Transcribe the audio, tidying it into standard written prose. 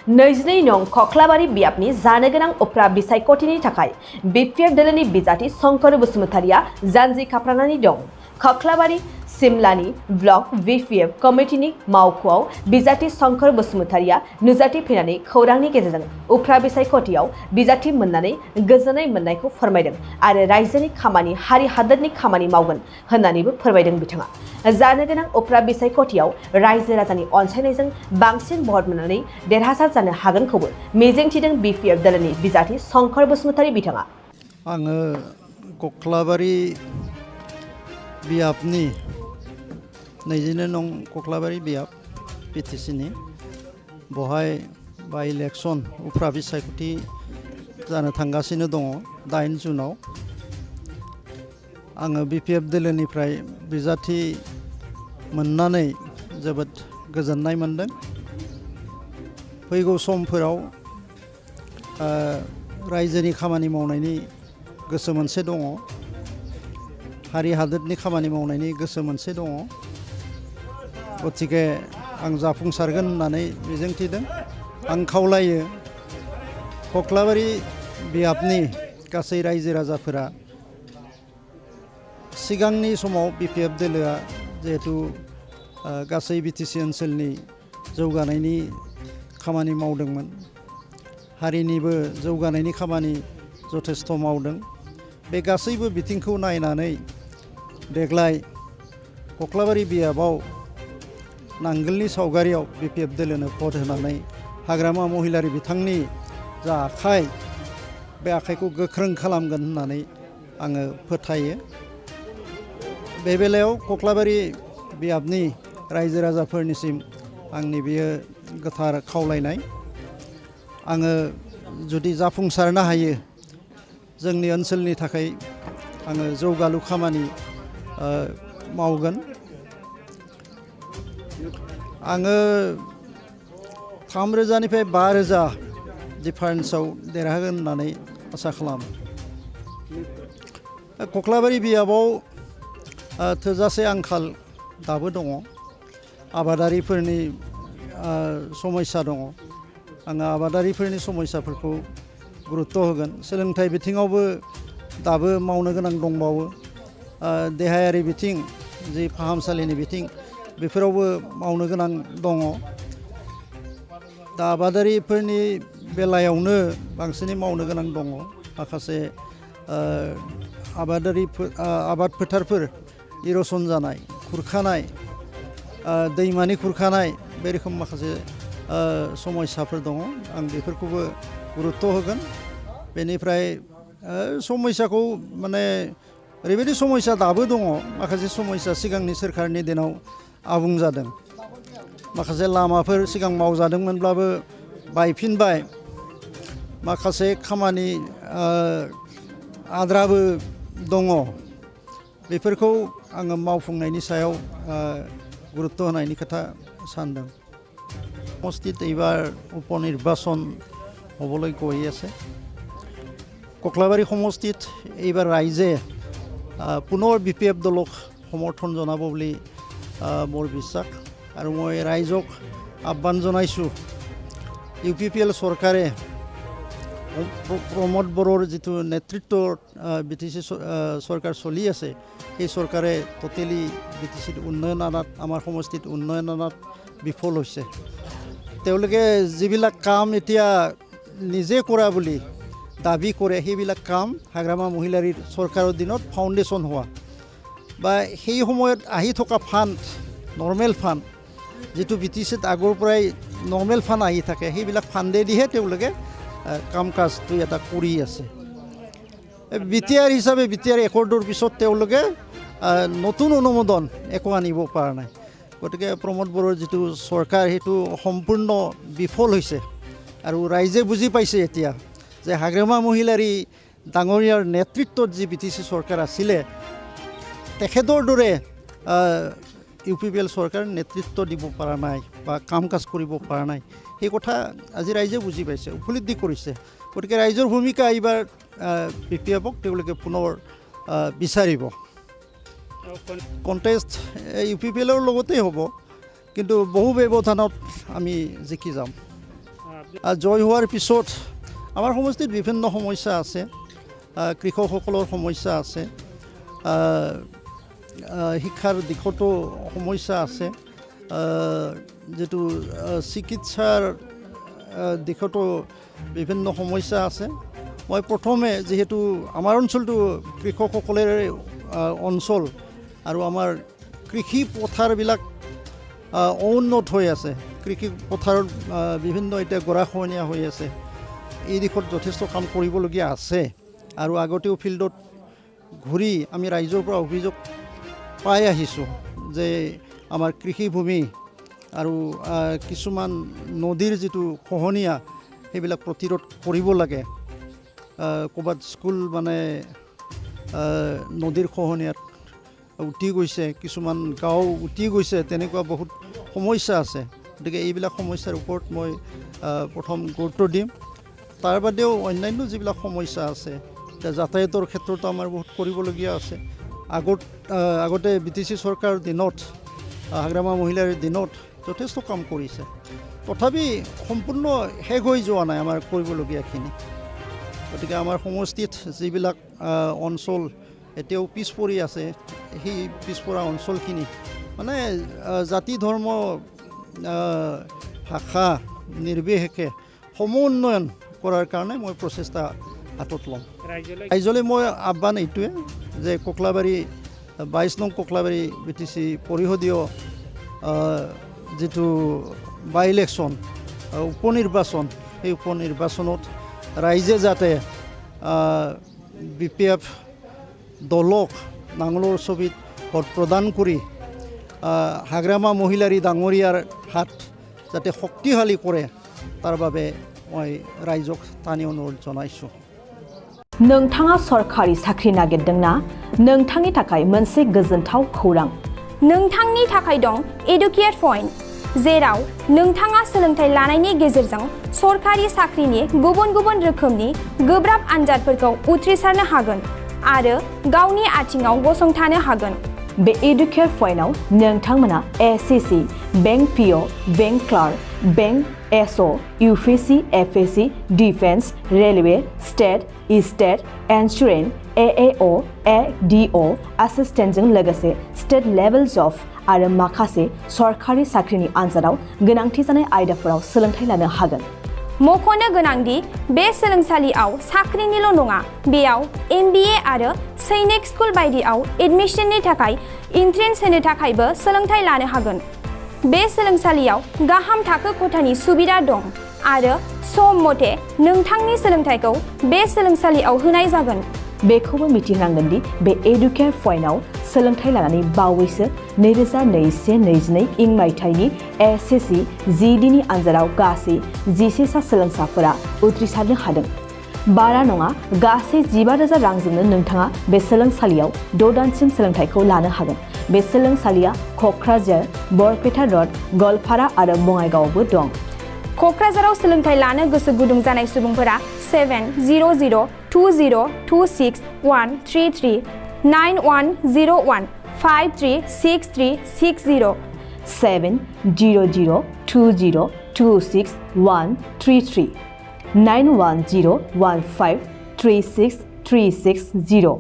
नैजिनै नं खख्लाबारि बियाबनि जानो गोनां उफ्रा बिसायख'थिनि थाखाय बिपिएफ दोलोनि बिजाथि शंकर बसुमतारिया जानजि खाफ्रानानै दं। खख्लाबारि सिमलानि ब्लक बिपिएफ कमिटिनि मावख'आव बिजाथि शंकर बसुमतारिया नुजाथि फैनानै खौरांनि गेजेरजों उफ्रा बिसायख'थियाव बिजाथि मोननानै गोजोननाय मोननायखौ फोरमायदों आरो रायजोनि खामानि हारि हादोरनि खामानि मावगोन होननानैबो फोरमायदों बिथाङा। जानो गोनां उफ्रा बिसायख'थियाव रायजो राजानि अनसायनायजों बांसिन भट मोननानै देरहासार जानो हागोनखौबो मिजिंथिदों बिपिएफ दोलोनि बिजाथि शंकर बसुमतारि बिथाङा। आङो खख्लाबारि बियाबनि 22 नं खख्लाबारि बियाब बिटिसिनि बहाय बाय इलेक्शन उफ्रा बिसायख'थि जानो थांगासिनो दङ 8 जुनाव। आङो बिपिएफ दोलोनिफ्राय बिजाथि मोननानै जोबोद गोजोननाय मोनदों। फैगौ समफोराव रायजोनि खामानि मावनायनि गोसो मोनसे दङ, हारि हादोरनि खामानि मावनायनि गोसो मोनसे दङ। गतिके आं जाफुंसारगोन होननानै मिजिंथिदों। आं खावलायो खख्लाबारि बियाबनि गासै रायजो राजाफोरा सिगांनि समाव बिपिएफ दोलोआ जिहेतु गासै बिटिसि ओनसोलनि जौगानायनि खामानि मावदोंमोन, हारिनिबो जौगानायनि खामानि जथेस्थ' मावदों। बे गासैबो बिथिंखौ नायनानै देग्लाय खख्लाबारि बियाबाव नांगोलनि सावगारियाव बिपिएफ दोलोनो भट होनानै हाग्रामा महिलारि बिथांनि जा आखाइ, बे आखाइखौ गोख्रों खालामगोन होननानै आङो फोथायो। बे बेलायाव खख्लाबारि बियाबनि रायजो राजाफोरनिसिम आंनि बेयो गोथार खावलायनाय। आङो जुदि जाफुंसारनो हायो, जोंनि ओनसोलनि थाखाय आङो जौगालु खामानि मावगोन। आङो 3,000निफ्राय 5,000 डिफारेन्सआव देरहागोन होननानै आसा खालामो। खख्लाबारि बियाबाव थोजासे आंखाल दाबो दङ, आबादारिफोरनि समस्या दङ। आङो आबादारिफोरनि समस्याफोरखौ गुरुत्त' होगोन। सोलोंथाइ बिथिङावबो दाबो मावनो गोनां दंबावो। देहायारि बिथिं, जि फाहामसालिनि बिथिं, बेफोरावबो मावनो गोनां दङ। दा आबादारिफोरनि बेलायावनो बांसिनै मावनो गोनां दङ। माखासे आबाद फोथारफोर इर'सन जानाय, खुरखानाय, दैमानि खुरखानाय, बे रोखोम माखासे समस्याफोर दङ। आं बेफोरखौबो गुरुत्त' होगोन। बेनिफ्राय समस्याखौ माने ओरैबायदि समस्या दाबो दङ, माखासे समस्या सिगांनि सोरखारनि दिनाव आबुं जादों। माखासे लामाफोर सिगां मावजादोंमोनब्लाबो बायफिनबाय। माखासे खामानि आद्राबो दङ। बेफोरखौ आङो मावफुंनायनि सायाव गुरुत्त' होनायनि खोथा सानदों। সমষ্টিত এইবাৰ উপ নিৰ্বাচন হ'বলৈ গৈ আছে। কক্লাবাৰী সমষ্টিত এইবাৰ ৰাইজে পুনৰ বিপিএফ দলক সমৰ্থন জনাব বুলি মোৰ বিশ্বাস। আৰু মই ৰাইজক আহ্বান জনাইছোঁ, UPPL চৰকাৰে প্ৰমোদ বড়োৰ যিটো নেতৃত্বত বিটিচি চৰকাৰ চলি আছে, সেই চৰকাৰে টোটেলি বিটিচিত উন্নয়ন অনাত, আমাৰ সমষ্টিত উন্নয়ন অনাত বিফল হৈছে। তেওঁলোকে যিবিলাক কাম এতিয়া নিজে কৰা বুলি দাবী কৰে, সেইবিলাক কাম হাগ্ৰামা মহিলাৰীৰ চৰকাৰৰ দিনত ফাউণ্ডেশ্যন হোৱা বা সেই সময়ত আহি থকা ফাণ্ড, নৰ্মেল ফাণ্ড, যিটো বিটিচিত আগৰ পৰাই নৰ্মেল ফাণ্ড আহি থাকে, সেইবিলাক ফাণ্ডেদিহে তেওঁলোকে কাম কাজটো এটা কৰি আছে। বিটিআৰ হিচাপে বিটিআৰ একৰ্ডৰ পিছত তেওঁলোকে নতুন অনুমোদন একো আনিব পৰা নাই। গতিকে প্ৰমোদ বড়োৰ যিটো চৰকাৰ, সেইটো সম্পূৰ্ণ বিফল হৈছে। আৰু ৰাইজে বুজি পাইছে এতিয়া যে হাগ্ৰামা মহিলাৰী ডাঙৰীয়াৰ নেতৃত্বত যি বিটিচি চৰকাৰ আছিলে, তেখেতৰ দৰে UPPL চৰকাৰ নেতৃত্ব দিব পৰা নাই বা কাম কাজ কৰিব পৰা নাই। সেই কথা আজি ৰাইজে বুজি পাইছে, উপলব্ধি কৰিছে। গতিকে ৰাইজৰ ভূমিকা এইবাৰ বিপিএফক তেওঁলোকে পুনৰ বিচাৰিব। কণ্টেষ্ট UPPLৰ লগতেই হ'ব, কিন্তু বহু ব্যৱধানত আমি জিকি যাম। জয় হোৱাৰ পিছত আমাৰ সমষ্টিত বিভিন্ন সমস্যা আছে, কৃষকসকলৰ সমস্যা আছে, শিক্ষাৰ দিশতো সমস্যা আছে, যেটো চিকিৎসাৰ দিশতো বিভিন্ন সমস্যা আছে। মই প্ৰথমে যেহেতু আমাৰ অঞ্চলটো কৃষকসকলৰ অঞ্চল আৰু আমাৰ কৃষি পথাৰবিলাক অউন্নত হৈ আছে, কৃষি পথাৰত বিভিন্ন এতিয়া গৰাখহনীয়া হৈ আছে, এই দিশত যথেষ্ট কাম কৰিবলগীয়া আছে। আৰু আগতেও ফিল্ডত ঘূৰি আমি ৰাইজৰ পৰা অভিযোগ পাই আহিছোঁ যে আমাৰ কৃষিভূমি আৰু কিছুমান নদীৰ যিটো খহনীয়া সেইবিলাক প্ৰতিৰোধ কৰিব লাগে। ক'ৰবাত স্কুল মানে নদীৰ খহনীয়াত উটি গৈছে, কিছুমান গাঁও উটি গৈছে, তেনেকুৱা বহুত সমস্যা আছে। গতিকে এইবিলাক সমস্যাৰ ওপৰত মই প্ৰথম গুৰুত্ব দিম। তাৰ বাদেও অন্যান্য যিবিলাক সমস্যা আছে, যাতায়াতৰ ক্ষেত্ৰতো আমাৰ বহুত কৰিবলগীয়া আছে। আগতে BTC চৰকাৰৰ দিনত, হাগ্ৰামা মহিলাৰ দিনত যথেষ্ট কাম কৰিছে, তথাপি সম্পূৰ্ণ শেষ হৈ যোৱা নাই আমাৰ কৰিবলগীয়াখিনি। গতিকে আমাৰ সমষ্টিত যিবিলাক অঞ্চল এতিয়াও পিছ পৰি আছে, সেই পিছপৰা অঞ্চলখিনি মানে জাতি ধৰ্ম ভাষা নিৰ্বিশেষে সমুন্নয়ন কৰাৰ কাৰণে মই প্ৰচেষ্টা হাতত ল'ম। ৰাইজলৈ মই আহ্বান এইটোৱে যে ককলাবাৰী 22 নং ককলাবাৰী BTC পৰিষদীয় যিটো বাই ইলেকশ্যন উপনিৰ্বাচন, সেই উপনিৰ্বাচনত ৰাইজে যাতে BPF দলক নাঙলৰ ছবিত ভোট প্ৰদান কৰি হাগ্ৰামা মহিলাৰী ডাঙৰীয়াৰ হাত যাতে শক্তিশালী কৰে, তাৰ বাবে মই ৰাইজক টানি অনুৰোধ জনাইছোঁ। नोंथाङा सरखारि साख्रि नागिरदोंना? नोंथांनि थाखाय मोनसे गोजोनथाव खौरां। नोंथांनि थाखाय दं एडुकेट पॉइन्ट, जेराव नोंथाङा सोलोंथाइ लानायनि गेजेरजों सरखारि साख्रिनि गुबुन गुबुन रोखोमनि गोब्राब आनजादफोरखौ उथ्रिसारनो हागोन आरो गावनि आथिङाव गसंथानो हागोन। बे एडुकेट पॉइन्टआव नोंथांमोना SSC, bank PO, bank clerk, bank SO, UPSC, FSC, defence, railway, state insurance, AAO, ADO एसिस्टेन्टजों लोगोसे स्टेट लेभेल जब आरो माखासे सरखारि साख्रिनि आनजादाव गोनांथि जानाय आयदाफोराव सोलोंथाइ लानो हागोन। मख'नो गोनांदि बे सोलोंसालियाव साख्रिनिल' नङा, बेयाव MBA आरो सैनिक स्कुल बायदियाव एडमिशननि थाखाय एन्ट्रेन्स होनो थाखायबो सोलोंथाइ लानो हागोन। बे सोलोंसालियाव गाहाम थाखो खथानि सुबिदा दं आरो सम मथे नोंथांनि सोलोंथाइखौ बे सोलोंसालियाव होनाय जागोन। बेखौबो मिथिनांगोन दि बे एडुकेट पॉइन्टआव सोलोंथाइ लानानै बावैसो 2021-22 मायथाइनि SSC GDनि आनजादाव गासै 11 सा सोलोंसाफोरा उथ्रिसारनो हादों। बारा नङा, गासै 15,000 रांजोंनो नोंथाङा बे सोलोंसालियाव 6 दानसिम सोलोंथाइखौ लानो हागोन। बे सोलोंसालिया क'क्राझार, बरपेटा र'ड, गलपारा आरो बङाइगावआवबो दं। क'क्राझाराव सोलोंथाइ लानो गोसो गुदुं जानाय सुबुंफोरा 70020261333 9101536360 70020261333 9101536360